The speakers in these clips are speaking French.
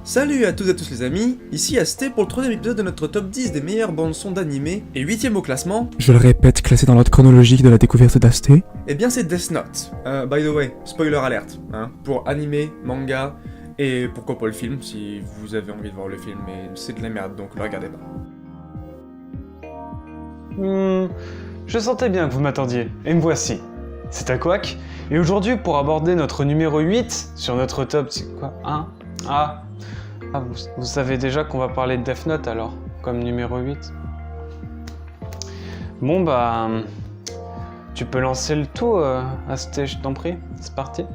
Salut à toutes et à tous les amis, ici Asté pour le troisième épisode de notre top 10 des meilleures bandes-son d'animé, et 8ème au classement, Je le répète, classé dans l'ordre chronologique de la découverte d'Asté. eh bien c'est Death Note. By the way, spoiler alert, hein, pour animé, manga, et pourquoi pas le film, si vous avez envie de voir le film, mais c'est de la merde, donc le regardez pas. Je sentais bien que vous m'attendiez, et me voici. C'est Aquac, et aujourd'hui pour aborder notre numéro 8 sur notre top... Quoi 1 vous savez déjà qu'on va parler de Death Note alors, comme numéro 8. Bon bah... Tu peux lancer le tout, Asté, je t'en prie, c'est parti.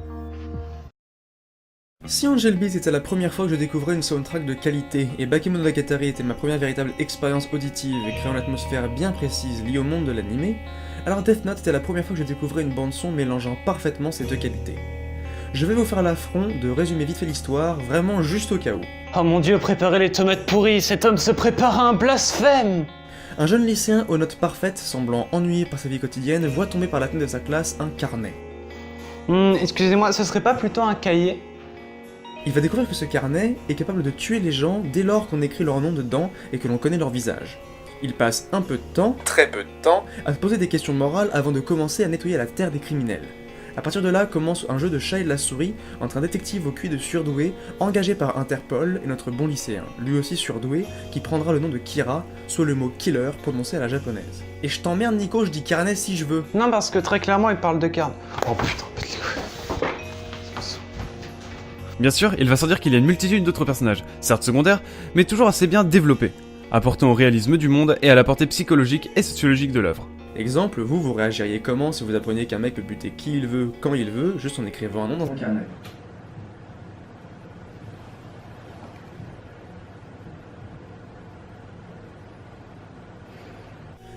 Si Angel Beats était la première fois que je découvrais une soundtrack de qualité, et Bakemonogatari était ma première véritable expérience auditive et créant une atmosphère bien précise liée au monde de l'animé, alors Death Note était la première fois que je découvrais une bande-son mélangeant parfaitement ces deux qualités. Je vais vous faire l'affront de résumer vite fait l'histoire, vraiment juste au cas où. Oh mon dieu, préparez les tomates pourries, cet homme se prépare à un blasphème! Un jeune lycéen aux notes parfaites, semblant ennuyé par sa vie quotidienne, voit tomber par la fenêtre de sa classe un carnet. Excusez-moi, ce serait pas plutôt un cahier? Il va découvrir que ce carnet est capable de tuer les gens dès lors qu'on écrit leur nom dedans et que l'on connaît leur visage. Il passe un peu de temps, très peu de temps, à se poser des questions morales avant de commencer à nettoyer la terre des criminels. A partir de là commence un jeu de chat et de la souris entre un détective au QI de surdoué, engagé par Interpol, et notre bon lycéen, lui aussi surdoué, qui prendra le nom de Kira, soit le mot killer prononcé à la japonaise. Et je t'emmerde Nico, je dis carnet si je veux. Non, parce que très clairement, il parle de carne. Oh putain, pète les couilles. Bien sûr, il va sans dire qu'il y a une multitude d'autres personnages, certes secondaires, mais toujours assez bien développés, apportant au réalisme du monde et à la portée psychologique et sociologique de l'œuvre. Exemple, vous réagiriez comment si vous appreniez qu'un mec peut buter qui il veut, quand il veut, juste en écrivant un nom dans un carnet?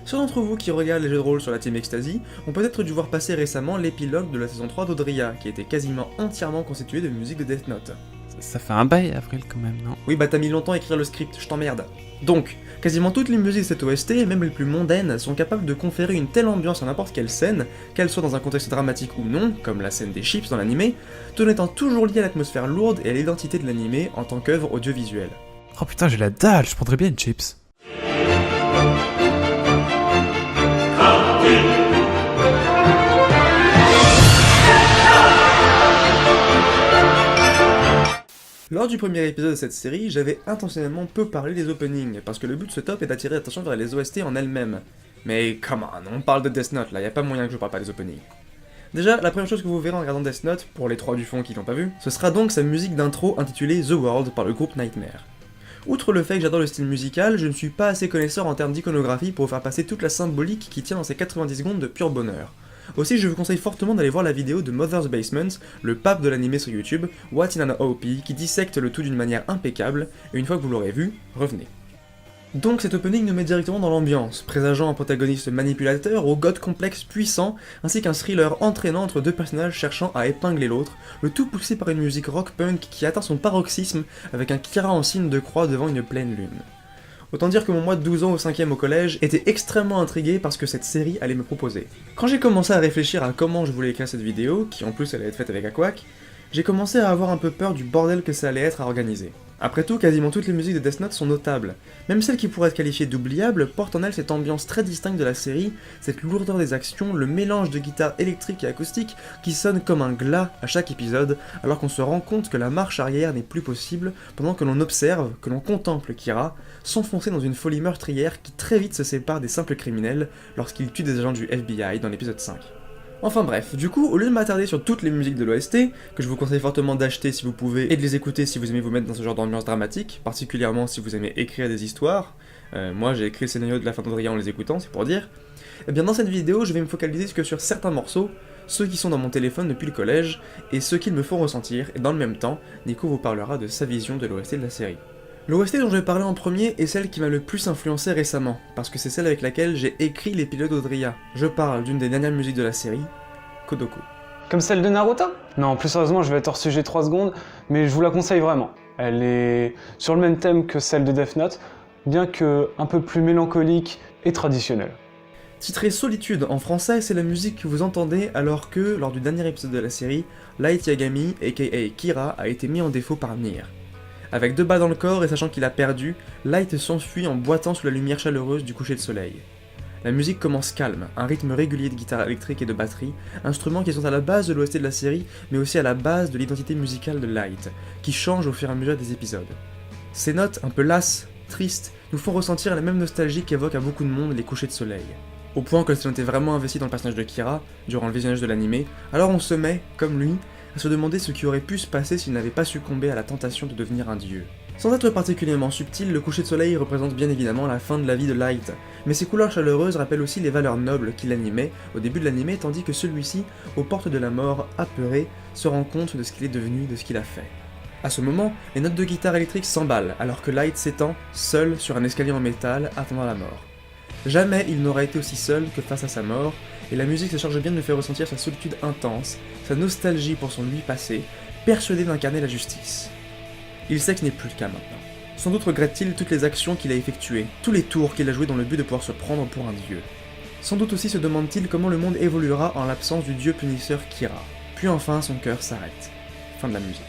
Ceux d'entre vous qui regardent les jeux de rôle sur la Team Ecstasy ont peut-être dû voir passer récemment l'épilogue de la saison 3 d'Odria, qui était quasiment entièrement constitué de musique de Death Note. Ça fait un bail, Avril, quand même, non? Oui bah t'as mis longtemps à écrire le script, je t'emmerde. Donc, quasiment toutes les musiques de cette OST, même les plus mondaines, sont capables de conférer une telle ambiance à n'importe quelle scène, qu'elle soit dans un contexte dramatique ou non, comme la scène des chips dans l'animé, tout en étant toujours liée à l'atmosphère lourde et à l'identité de l'animé en tant qu'œuvre audiovisuelle. Oh putain, j'ai la dalle, je prendrais bien une chips. Lors du premier épisode de cette série, j'avais intentionnellement peu parlé des openings, parce que le but de ce top est d'attirer l'attention vers les OST en elles-mêmes. Mais come on parle de Death Note là, y a pas moyen que je parle pas des openings. Déjà, la première chose que vous verrez en regardant Death Note, pour les trois du fond qui l'ont pas vu, ce sera donc sa musique d'intro intitulée The World par le groupe Nightmare. Outre le fait que j'adore le style musical, je ne suis pas assez connaisseur en termes d'iconographie pour vous faire passer toute la symbolique qui tient dans ces 90 secondes de pur bonheur. Aussi, je vous conseille fortement d'aller voir la vidéo de Mother's Basement, le pape de l'animé sur YouTube, What in an OP, qui dissecte le tout d'une manière impeccable, et une fois que vous l'aurez vu, revenez. Donc cet opening nous met directement dans l'ambiance, présageant un protagoniste manipulateur au god complexe puissant, ainsi qu'un thriller entraînant entre deux personnages cherchant à épingler l'autre, le tout poussé par une musique rock-punk qui atteint son paroxysme avec un Kira en signe de croix devant une pleine lune. Autant dire que mon mois de 12 ans au 5ème au collège était extrêmement intrigué par ce que cette série allait me proposer. Quand j'ai commencé à réfléchir à comment je voulais écrire cette vidéo, qui en plus allait être faite avec Aquac, j'ai commencé à avoir un peu peur du bordel que ça allait être à organiser. Après tout, quasiment toutes les musiques de Death Note sont notables. Même celles qui pourraient être qualifiées d'oubliables portent en elles cette ambiance très distincte de la série, cette lourdeur des actions, le mélange de guitares électriques et acoustiques qui sonne comme un glas à chaque épisode, alors qu'on se rend compte que la marche arrière n'est plus possible pendant que l'on observe, que l'on contemple Kira, s'enfoncer dans une folie meurtrière qui très vite se sépare des simples criminels lorsqu'il tue des agents du FBI dans l'épisode 5. Enfin bref, du coup, au lieu de m'attarder sur toutes les musiques de l'OST, que je vous conseille fortement d'acheter si vous pouvez, et de les écouter si vous aimez vous mettre dans ce genre d'ambiance dramatique, particulièrement si vous aimez écrire des histoires, moi j'ai écrit le scénario de la fin d'Odria en les écoutant, c'est pour dire, et bien dans cette vidéo, je vais me focaliser que sur certains morceaux, ceux qui sont dans mon téléphone depuis le collège, et ceux qui me font ressentir, et dans le même temps, Nico vous parlera de sa vision de l'OST de la série. L'OST dont je vais parler en premier est celle qui m'a le plus influencé récemment, parce que c'est celle avec laquelle j'ai écrit les pilotes d'Odria. Je parle d'une des dernières musiques de la série, Kodoko. Comme celle de Naruto? Non, plus sérieusement, je vais être hors sujet 3 secondes, mais je vous la conseille vraiment. Elle est sur le même thème que celle de Death Note, bien que un peu plus mélancolique et traditionnelle. Titré Solitude en français, c'est la musique que vous entendez alors que, lors du dernier épisode de la série, Light Yagami, aka Kira, a été mis en défaut par Nier. Avec 2 balles dans le corps et sachant qu'il a perdu, Light s'enfuit en boitant sous la lumière chaleureuse du coucher de soleil. La musique commence calme, un rythme régulier de guitare électrique et de batterie, instruments qui sont à la base de l'OST de la série, mais aussi à la base de l'identité musicale de Light, qui change au fur et à mesure des épisodes. Ces notes, un peu lasses, tristes, nous font ressentir la même nostalgie qu'évoque à beaucoup de monde les couchers de soleil. Au point que si on était vraiment investi dans le personnage de Kira, durant le visionnage de l'animé, alors on se met, comme lui, à se demander ce qui aurait pu se passer s'il n'avait pas succombé à la tentation de devenir un dieu. Sans être particulièrement subtil, le coucher de soleil représente bien évidemment la fin de la vie de Light, mais ses couleurs chaleureuses rappellent aussi les valeurs nobles qui l'animaient au début de l'animé, tandis que celui-ci, aux portes de la mort, apeuré, se rend compte de ce qu'il est devenu, de ce qu'il a fait. À ce moment, les notes de guitare électrique s'emballent, alors que Light s'étend, seul, sur un escalier en métal, attendant la mort. Jamais il n'aura été aussi seul que face à sa mort, et la musique se charge bien de lui faire ressentir sa solitude intense, sa nostalgie pour son lui passé, persuadé d'incarner la justice. Il sait que ce n'est plus le cas maintenant. Sans doute regrette-t-il toutes les actions qu'il a effectuées, tous les tours qu'il a joués dans le but de pouvoir se prendre pour un dieu. Sans doute aussi se demande-t-il comment le monde évoluera en l'absence du dieu punisseur Kira. Puis enfin, son cœur s'arrête. Fin de la musique.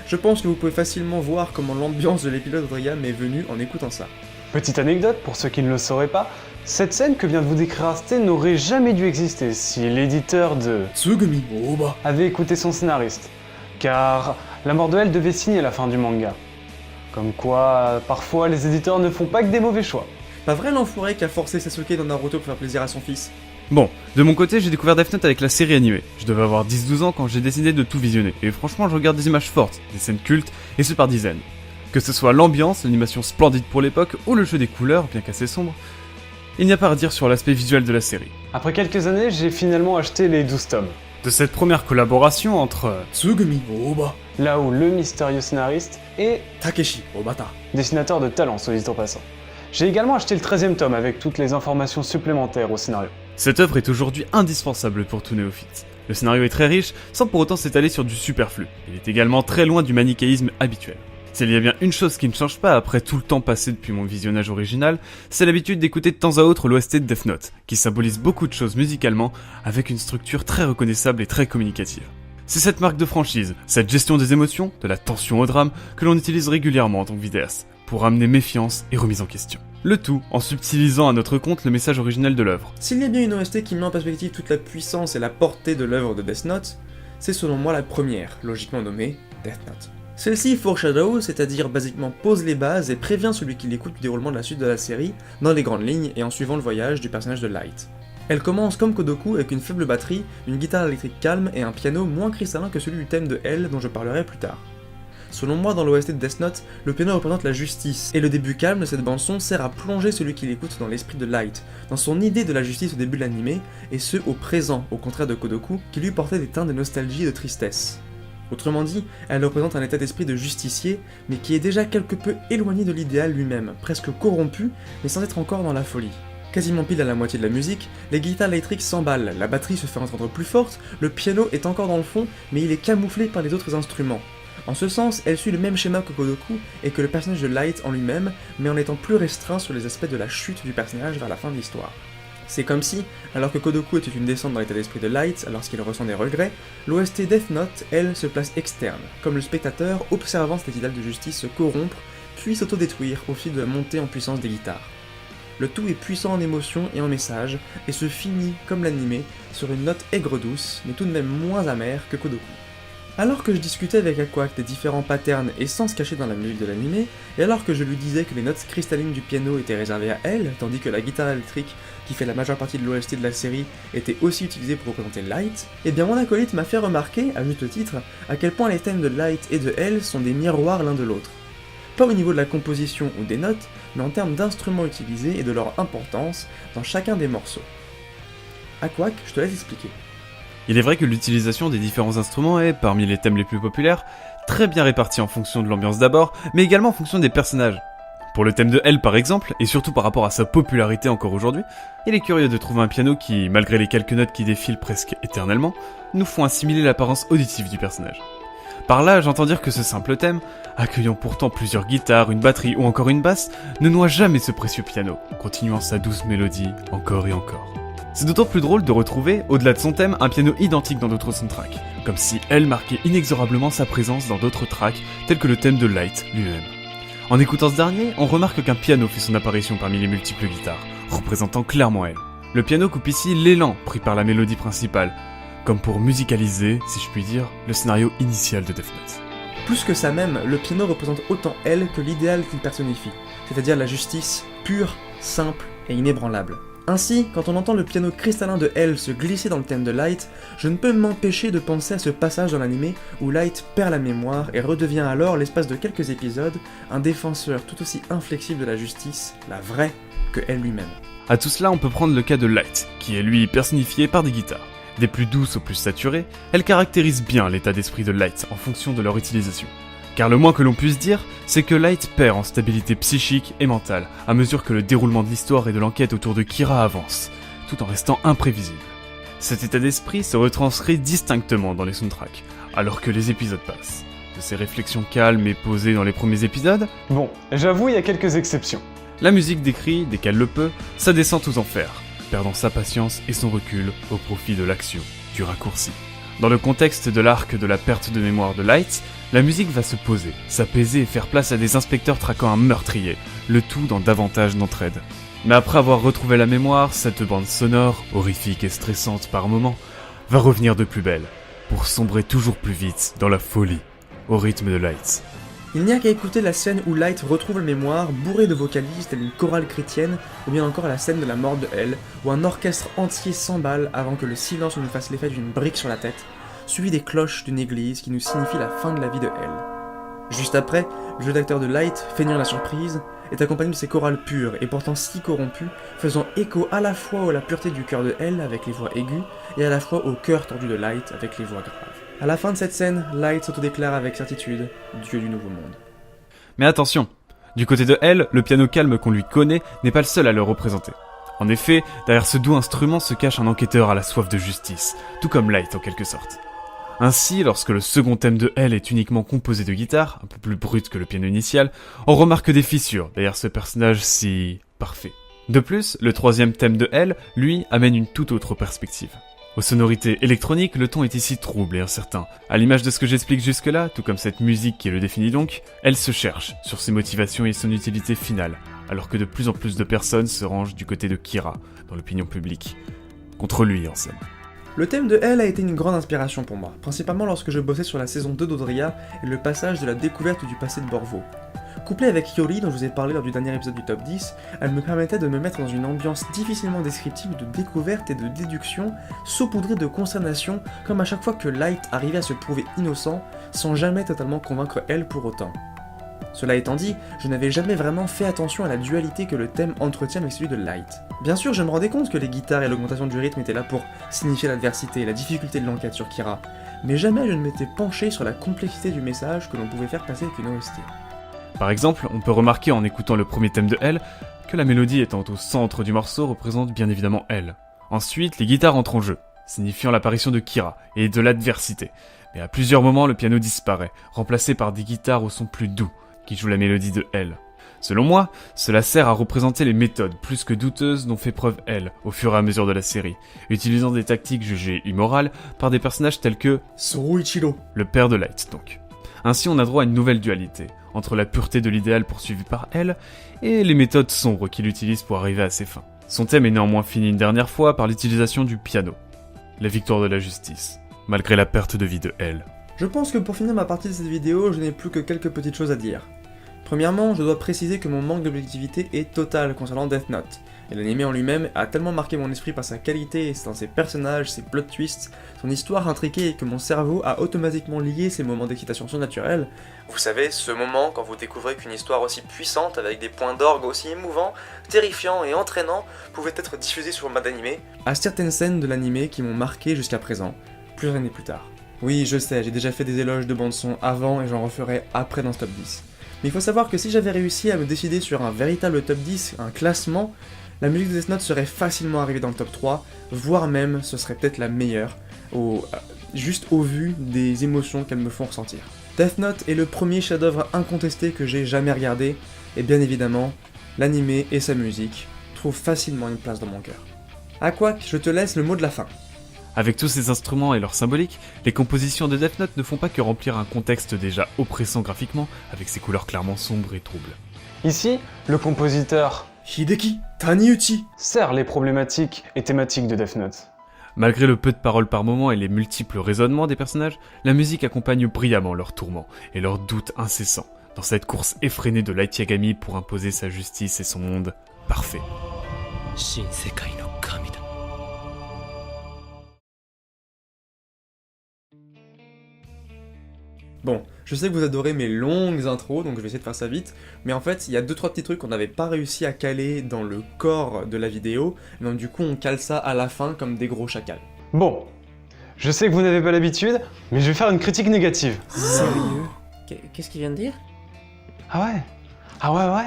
Je pense que vous pouvez facilement voir comment l'ambiance de l'épisode d'Adria m'est venue en écoutant ça. Petite anecdote, pour ceux qui ne le sauraient pas, cette scène que vient de vous décrire Asté n'aurait jamais dû exister si l'éditeur de Tsugumi Oba avait écouté son scénariste, car la mort de Elle devait signer la fin du manga. Comme quoi, parfois les éditeurs ne font pas que des mauvais choix. Pas vrai l'enfoiré qui a forcé Sasuke dans Naruto pour faire plaisir à son fils? Bon, de mon côté, j'ai découvert Death Note avec la série animée. Je devais avoir 10-12 ans quand j'ai décidé de tout visionner, et franchement je regarde des images fortes, des scènes cultes, et ce par dizaines. Que ce soit l'ambiance, l'animation splendide pour l'époque, ou le jeu des couleurs, bien qu'assez sombre, il n'y a pas à redire sur l'aspect visuel de la série. Après quelques années, j'ai finalement acheté les 12 tomes. De cette première collaboration entre Tsugumi Oba Là où le mystérieux scénariste est Takeshi Obata. dessinateur de talent, soit dit en passant. J'ai également acheté le 13e tome avec toutes les informations supplémentaires au scénario. Cette œuvre est aujourd'hui indispensable pour tout néophyte. Le scénario est très riche, sans pour autant s'étaler sur du superflu. Il est également très loin du manichéisme habituel. S'il y a bien une chose qui ne change pas après tout le temps passé depuis mon visionnage original, c'est l'habitude d'écouter de temps à autre l'OST de Death Note, qui symbolise beaucoup de choses musicalement, avec une structure très reconnaissable et très communicative. C'est cette marque de franchise, cette gestion des émotions, de la tension au drame, que l'on utilise régulièrement en tant que vidéaste, pour amener méfiance et remise en question. Le tout en subtilisant à notre compte le message originel de l'œuvre. S'il y a bien une OST qui met en perspective toute la puissance et la portée de l'œuvre de Death Note, c'est selon moi la première, logiquement nommée Death Note. Celle-ci foreshadow, c'est-à-dire basiquement pose les bases et prévient celui qui l'écoute du déroulement de la suite de la série, dans les grandes lignes et en suivant le voyage du personnage de Light. Elle commence comme Kodoku avec une faible batterie, une guitare électrique calme et un piano moins cristallin que celui du thème de Elle dont je parlerai plus tard. Selon moi, dans l'OST de Death Note, le piano représente la justice, et le début calme de cette bande-son sert à plonger celui qui l'écoute dans l'esprit de Light, dans son idée de la justice au début de l'animé, et ce au présent, au contraire de Kodoku, qui lui portait des teintes de nostalgie et de tristesse. Autrement dit, elle représente un état d'esprit de justicier, mais qui est déjà quelque peu éloigné de l'idéal lui-même, presque corrompu, mais sans être encore dans la folie. Quasiment pile à la moitié de la musique, les guitares électriques s'emballent, la batterie se fait entendre plus forte, le piano est encore dans le fond, mais il est camouflé par les autres instruments. En ce sens, elle suit le même schéma que Kodoku et que le personnage de Light en lui-même, mais en étant plus restreint sur les aspects de la chute du personnage vers la fin de l'histoire. C'est comme si, alors que Kodoku était une descente dans l'état d'esprit de Light lorsqu'il ressent des regrets, l'OST Death Note, elle, se place externe, comme le spectateur observant cet idéal de justice se corrompre, puis s'autodétruire au fil de la montée en puissance des guitares. Le tout est puissant en émotion et en message, et se finit, comme l'animé, sur une note aigre-douce, mais tout de même moins amère que Kodoku. Alors que je discutais avec Aquac des différents patterns et sens cachés dans la musique de l'animé, et alors que je lui disais que les notes cristallines du piano étaient réservées à elle, tandis que la guitare électrique, qui fait la majeure partie de l'OST de la série, était aussi utilisée pour représenter Light, eh bien mon acolyte m'a fait remarquer, à juste titre, à quel point les thèmes de Light et de Elle sont des miroirs l'un de l'autre. Pas au niveau de la composition ou des notes, mais en termes d'instruments utilisés et de leur importance dans chacun des morceaux. Aquac, je te laisse expliquer. Il est vrai que l'utilisation des différents instruments est, parmi les thèmes les plus populaires, très bien répartie en fonction de l'ambiance d'abord, mais également en fonction des personnages. Pour le thème de Elle par exemple, et surtout par rapport à sa popularité encore aujourd'hui, il est curieux de trouver un piano qui, malgré les quelques notes qui défilent presque éternellement, nous font assimiler l'apparence auditive du personnage. Par là, j'entends dire que ce simple thème, accueillant pourtant plusieurs guitares, une batterie ou encore une basse, ne noie jamais ce précieux piano, continuant sa douce mélodie encore et encore. C'est d'autant plus drôle de retrouver, au-delà de son thème, un piano identique dans d'autres soundtracks, comme si Elle marquait inexorablement sa présence dans d'autres tracks, tels que le thème de Light lui-même. En écoutant ce dernier, on remarque qu'un piano fait son apparition parmi les multiples guitares, représentant clairement elle. Le piano coupe ici l'élan pris par la mélodie principale, comme pour musicaliser, si je puis dire, le scénario initial de Death Note. Plus que ça même, le piano représente autant elle que l'idéal qu'il personnifie, c'est-à-dire la justice pure, simple et inébranlable. Ainsi, quand on entend le piano cristallin de Elle se glisser dans le thème de Light, je ne peux m'empêcher de penser à ce passage dans l'anime où Light perd la mémoire et redevient alors, l'espace de quelques épisodes, un défenseur tout aussi inflexible de la justice, la vraie, que elle lui-même. À tout cela, on peut prendre le cas de Light, qui est lui personnifié par des guitares. Des plus douces aux plus saturées, elles caractérisent bien l'état d'esprit de Light en fonction de leur utilisation. Car le moins que l'on puisse dire, c'est que Light perd en stabilité psychique et mentale à mesure que le déroulement de l'histoire et de l'enquête autour de Kira avance, tout en restant imprévisible. Cet état d'esprit se retranscrit distinctement dans les soundtracks, alors que les épisodes passent. De ces réflexions calmes et posées dans les premiers épisodes, Bon, j'avoue, il y a quelques exceptions. la musique décrit, dès qu'elle le peut, sa descente aux enfers, perdant sa patience et son recul au profit de l'action, du raccourci. Dans le contexte de l'arc de la perte de mémoire de Light, la musique va se poser, s'apaiser et faire place à des inspecteurs traquant un meurtrier, le tout dans davantage d'entraide. Mais après avoir retrouvé la mémoire, cette bande sonore, horrifique et stressante par moments, va revenir de plus belle, pour sombrer toujours plus vite dans la folie, au rythme de Light. Il n'y a qu'à écouter la scène où Light retrouve la mémoire, bourrée de vocalises telle une chorale chrétienne, ou bien encore la scène de la mort de Elle, où un orchestre entier s'emballe avant que le silence nous fasse l'effet d'une brique sur la tête, suivi des cloches d'une église qui nous signifie la fin de la vie de Elle. Juste après, le jeu d'acteur de Light, feignant la surprise, est accompagné de ses chorales pures et pourtant si corrompues, faisant écho à la fois à la pureté du cœur de Elle avec les voix aiguës, et à la fois au cœur tordu de Light avec les voix graves. À la fin de cette scène, Light s'autodéclare avec certitude Dieu du Nouveau Monde. Mais attention, du côté de Elle, le piano calme qu'on lui connaît n'est pas le seul à le représenter. En effet, derrière ce doux instrument se cache un enquêteur à la soif de justice, tout comme Light en quelque sorte. Ainsi, lorsque le second thème de Elle est uniquement composé de guitare, un peu plus brut que le piano initial, on remarque des fissures derrière ce personnage si parfait. De plus, le troisième thème de Elle, lui, amène une toute autre perspective. Aux sonorités électroniques, le ton est ici trouble et incertain. À l'image de ce que j'explique jusque-là, tout comme cette musique qui le définit donc, Elle se cherche sur ses motivations et son utilité finale, alors que de plus en plus de personnes se rangent du côté de Kira, dans l'opinion publique. Contre lui, en somme. Le thème de Elle a été une grande inspiration pour moi, principalement lorsque je bossais sur la saison 2 d'Odria et le passage de la découverte du passé de Borvo. Couplée avec Yori, dont je vous ai parlé lors du dernier épisode du top 10, elle me permettait de me mettre dans une ambiance difficilement descriptible de découverte et de déduction, saupoudrée de consternation, comme à chaque fois que Light arrivait à se prouver innocent, sans jamais totalement convaincre Elle pour autant. Cela étant dit, je n'avais jamais vraiment fait attention à la dualité que le thème entretient avec celui de Light. Bien sûr, je me rendais compte que les guitares et l'augmentation du rythme étaient là pour signifier l'adversité et la difficulté de l'enquête sur Kira, mais jamais je ne m'étais penché sur la complexité du message que l'on pouvait faire passer avec une OST. Par exemple, on peut remarquer en écoutant le premier thème de Elle, que la mélodie étant au centre du morceau représente bien évidemment Elle. Ensuite, les guitares entrent en jeu, signifiant l'apparition de Kira et de l'adversité. Mais à plusieurs moments, le piano disparaît, remplacé par des guitares au son plus doux, qui jouent la mélodie de Elle. Selon moi, cela sert à représenter les méthodes plus que douteuses dont fait preuve Elle au fur et à mesure de la série, utilisant des tactiques jugées immorales par des personnages tels que Soruichiro. le père de Light donc. Ainsi on a droit à une nouvelle dualité, entre la pureté de l'idéal poursuivi par Elle et les méthodes sombres qu'il utilise pour arriver à ses fins. Son thème est néanmoins fini une dernière fois par l'utilisation du piano, la victoire de la justice, malgré la perte de vie de Elle. Je pense que pour finir ma partie de cette vidéo, je n'ai plus que quelques petites choses à dire. Premièrement, je dois préciser que mon manque d'objectivité est total concernant Death Note, et l'anime en lui-même a tellement marqué mon esprit par sa qualité, dans ses personnages, ses plot twists, son histoire intriquée, que mon cerveau a automatiquement lié ces moments d'excitation surnaturelle. Vous savez, ce moment quand vous découvrez qu'une histoire aussi puissante, avec des points d'orgue aussi émouvants, terrifiants et entraînants, pouvait être diffusée sur le mode animé, à certaines scènes de l'anime qui m'ont marqué jusqu'à présent, plusieurs années plus tard. Oui, je sais, j'ai déjà fait des éloges de bande-son avant et j'en referai après dans ce top 10. Mais il faut savoir que si j'avais réussi à me décider sur un véritable top 10, un classement, la musique de Death Note serait facilement arrivée dans le top 3, voire même ce serait peut-être la meilleure, juste au vu des émotions qu'elles me font ressentir. Death Note est le premier chef-d'œuvre incontesté que j'ai jamais regardé, et bien évidemment, l'anime et sa musique trouvent facilement une place dans mon cœur. Aquac, je te laisse le mot de la fin. Avec tous ces instruments et leur symbolique, les compositions de Death Note ne font pas que remplir un contexte déjà oppressant graphiquement, avec ses couleurs clairement sombres et troubles. Ici, le compositeur Hideki Taniuchi. sert les problématiques et thématiques de Death Note. Malgré le peu de paroles par moment et les multiples raisonnements des personnages, la musique accompagne brillamment leurs tourments et leurs doutes incessants, dans cette course effrénée de Light Yagami pour imposer sa justice et son monde parfait. Bon, je sais que vous adorez mes longues intros, donc je vais essayer de faire ça vite, mais en fait, il y a 2-3 petits trucs qu'on n'avait pas réussi à caler dans le corps de la vidéo, donc du coup on cale ça à la fin comme des gros chacals. Bon, je sais que vous n'avez pas l'habitude, mais je vais faire une critique négative. Sérieux? Qu'est-ce qu'il vient de dire? Ah ouais? Ah ouais?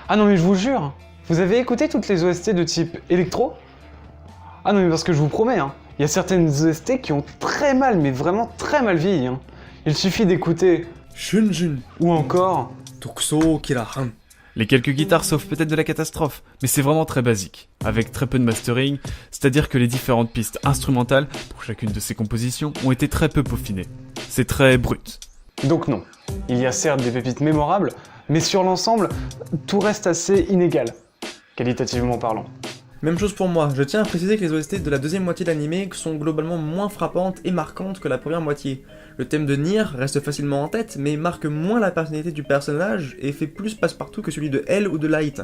Ah non mais je vous jure, vous avez écouté toutes les OST de type électro? Ah non mais parce que je vous promets, il y a certaines OST qui ont très mal, mais vraiment très mal vieilli. Il suffit d'écouter Shunjun ou encore Tokuso Kirahan. Les quelques guitares sauvent peut-être de la catastrophe, mais c'est vraiment très basique, avec très peu de mastering, c'est-à-dire que les différentes pistes instrumentales, pour chacune de ces compositions, ont été très peu peaufinées. C'est très brut. Donc non, il y a certes des pépites mémorables, mais sur l'ensemble, tout reste assez inégal, qualitativement parlant. Même chose pour moi, je tiens à préciser que les OST de la deuxième moitié de l'anime sont globalement moins frappantes et marquantes que la première moitié. Le thème de Nier reste facilement en tête, mais marque moins la personnalité du personnage et fait plus passe-partout que celui de L ou de Light.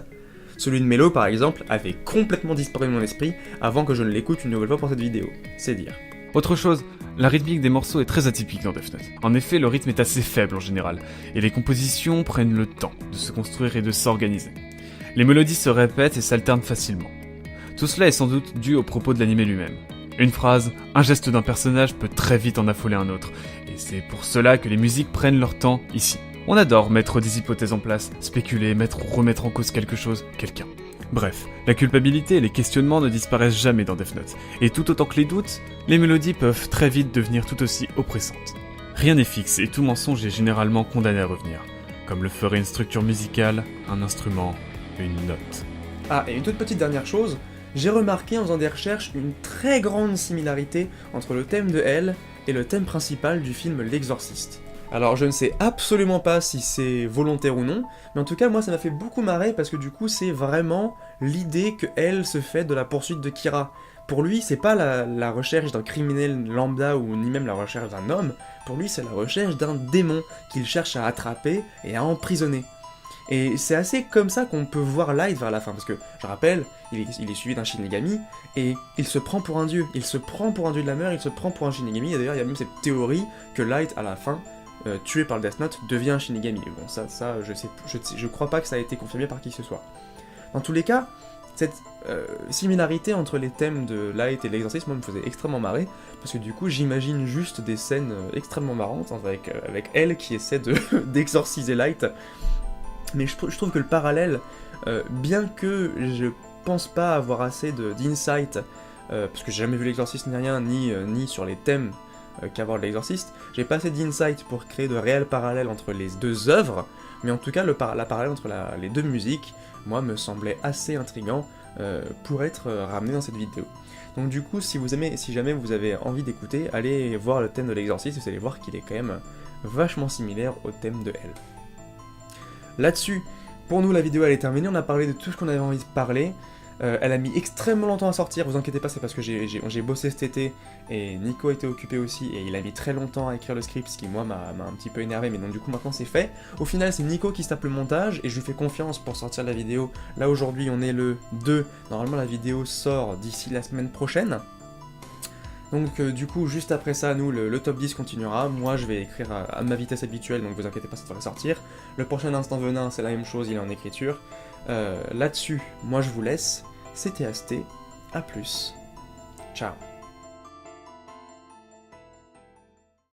Celui de Melo par exemple avait complètement disparu de mon esprit avant que je ne l'écoute une nouvelle fois pour cette vidéo, c'est dire. Autre chose, la rythmique des morceaux est très atypique dans Death Note. En effet, le rythme est assez faible en général, et les compositions prennent le temps de se construire et de s'organiser. Les mélodies se répètent et s'alternent facilement. Tout cela est sans doute dû au propos de l'anime lui-même. Une phrase, un geste d'un personnage peut très vite en affoler un autre, et c'est pour cela que les musiques prennent leur temps ici. On adore mettre des hypothèses en place, spéculer, mettre ou remettre en cause quelque chose, quelqu'un. Bref, la culpabilité et les questionnements ne disparaissent jamais dans Death Note, et tout autant que les doutes, les mélodies peuvent très vite devenir tout aussi oppressantes. Rien n'est fixe et tout mensonge est généralement condamné à revenir, comme le ferait une structure musicale, un instrument, une note. Ah, et une toute petite dernière chose, j'ai remarqué en faisant des recherches une très grande similarité entre le thème de L et le thème principal du film L'Exorciste. Alors je ne sais absolument pas si c'est volontaire ou non, mais en tout cas moi ça m'a fait beaucoup marrer parce que du coup c'est vraiment l'idée que L se fait de la poursuite de Kira. Pour lui c'est pas la recherche d'un criminel lambda ou ni même la recherche d'un homme, pour lui c'est la recherche d'un démon qu'il cherche à attraper et à emprisonner. Et c'est assez comme ça qu'on peut voir Light vers la fin, parce que, je rappelle, il est suivi d'un Shinigami, et il se prend pour un dieu. Il se prend pour un dieu de la mer, il se prend pour un Shinigami, et d'ailleurs il y a même cette théorie que Light, à la fin, tué par le Death Note, devient un Shinigami. Et bon, ça je crois pas que ça a été confirmé par qui que ce soit. Dans tous les cas, cette similarité entre les thèmes de Light et de l'exorcisme, moi, me faisait extrêmement marrer, parce que du coup, j'imagine juste des scènes extrêmement marrantes, avec elle qui essaie d'exorciser Light. Mais je trouve que le parallèle, bien que je pense pas avoir assez d'insight, parce que j'ai jamais vu l'exorciste ni rien, ni sur les thèmes qu'aborde l'exorciste, j'ai pas assez d'insight pour créer de réels parallèles entre les deux œuvres, mais en tout cas, la parallèle entre les deux musiques, moi, me semblait assez intriguant pour être ramené dans cette vidéo. Donc du coup, si jamais vous avez envie d'écouter, allez voir le thème de l'exorciste, vous allez voir qu'il est quand même vachement similaire au thème de L. Là-dessus, pour nous la vidéo elle est terminée, on a parlé de tout ce qu'on avait envie de parler, elle a mis extrêmement longtemps à sortir, vous inquiétez pas, c'est parce que j'ai bossé cet été, et Nico était occupé aussi, et il a mis très longtemps à écrire le script, ce qui moi m'a un petit peu énervé, mais donc du coup maintenant c'est fait. Au final c'est Nico qui se tape le montage, et je lui fais confiance pour sortir la vidéo. Là aujourd'hui on est le 2, normalement la vidéo sort d'ici la semaine prochaine. Donc du coup, juste après ça, nous, le top 10 continuera. Moi, je vais écrire à ma vitesse habituelle, donc vous inquiétez pas, ça devrait sortir. Le prochain Instant Venin, c'est la même chose, il est en écriture. Là-dessus, moi je vous laisse. C'était Asté, à plus. Ciao.